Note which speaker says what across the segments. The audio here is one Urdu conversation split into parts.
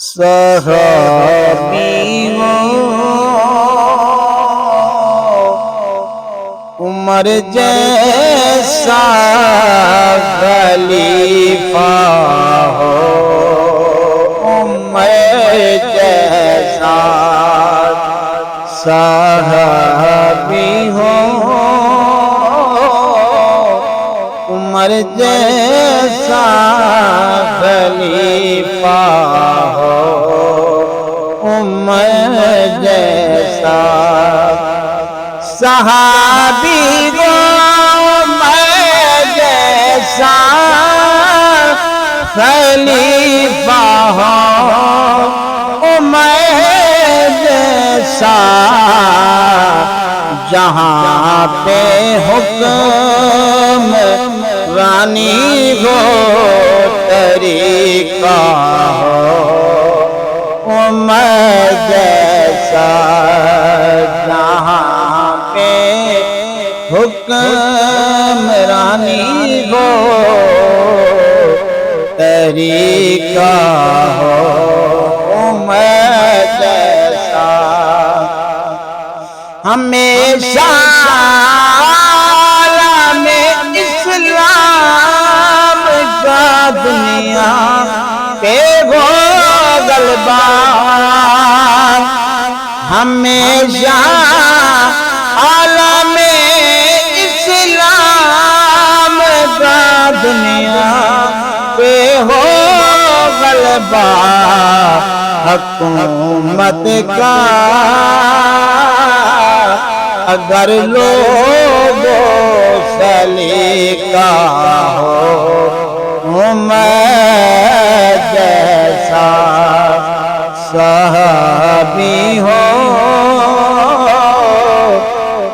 Speaker 1: صحابی ہو عمر جیسا خلیفہ ہو عمر جیسا صحابی ہو عمر جیسا خلیفہ ہو عمر جیسا صحابی ہو عمر جیسا خلیفہ ہو عمر جیسا جہاں پہ حکم رانی ہو طریقہ ہو عمر جیسا جہاں پہ حکم رانی ہو طریقہ ہو عمر جیسا ہمیشہ عالم اسلام کا دنیا پہ ہو غلبہ ہمیشہ عالم اسلام کا دنیا پہ ہو غلبہ حکومت کا اگر لوگوں سلیقہ ہو عمر جیسا صحابی ہو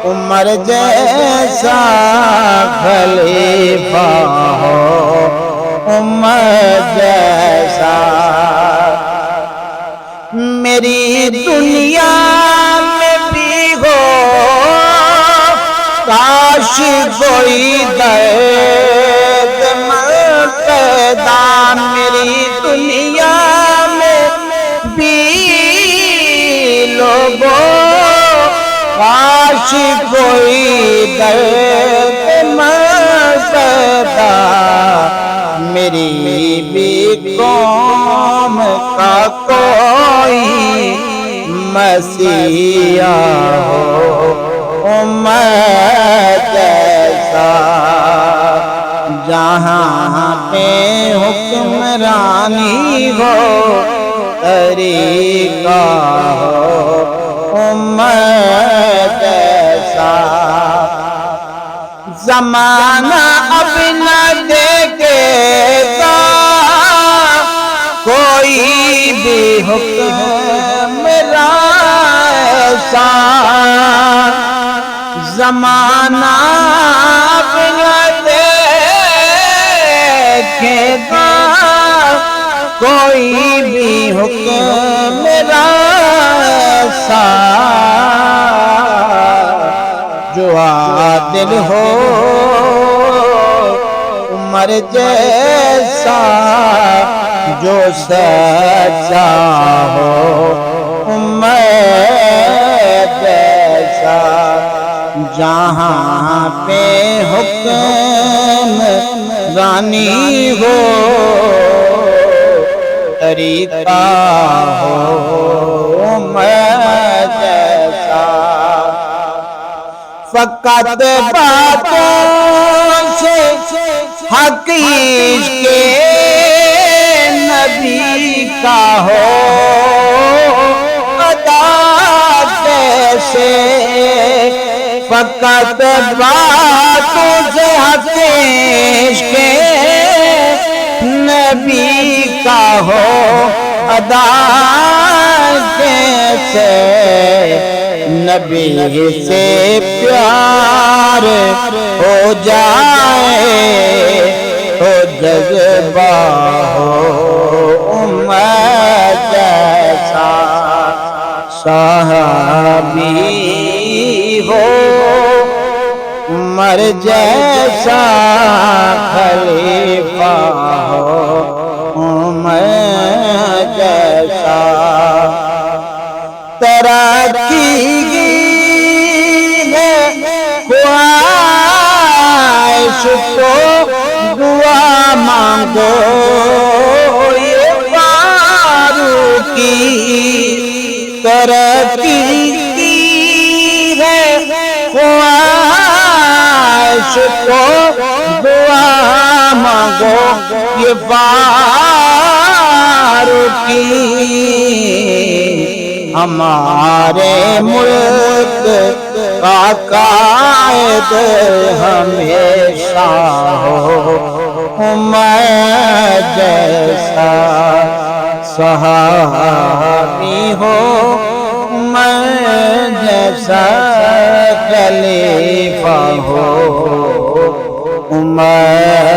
Speaker 1: عمر جیسا خلیفہ ہو عمر جیسا میری دنیا میں بھی ہو کاش کوئی درد مرتدہ میری دنیا میں بھی لوگوں کاش کوئی درد مرتدہ میری بھی قوم کا کوئی مسیحا ہو عمر جیسا جہاں پہ حکمرانی ہو طریقہ ہو عمر جیسا زمانہ اب نہ دیکھے گا کوئی بھی حکمران ایسا زمانہ اب نہ دیکھے گا کوئی بھی حکمران ایسا جو عادل ہو عمر جیسا جو سچا ہو عمر جیسا جہاں پہ حکم رانی ہو طریقہ ہو عمر جیسا فقط باتوں سے حق عشق نبی کا ہو ادا کیسے فقط باتوں سے حق عشق نبی کا ہو ادا کیسے نبی سے پیار ہو جائے تو جذبہ ہو عمر جیسا صحابی ہو عمر جیسا خلیفہ ہو عمر جیسا ترقی کی ہے خواہش تو دعا مانگو یہ فاروقی ترقی کی ہے خواہش تو دعا مانگو یہ فاروقی ہمارے ملک کا قائد ہمیشہ ہو عمر جیسا صحابی ہو عمر جیسا خلیفہ ہو عمر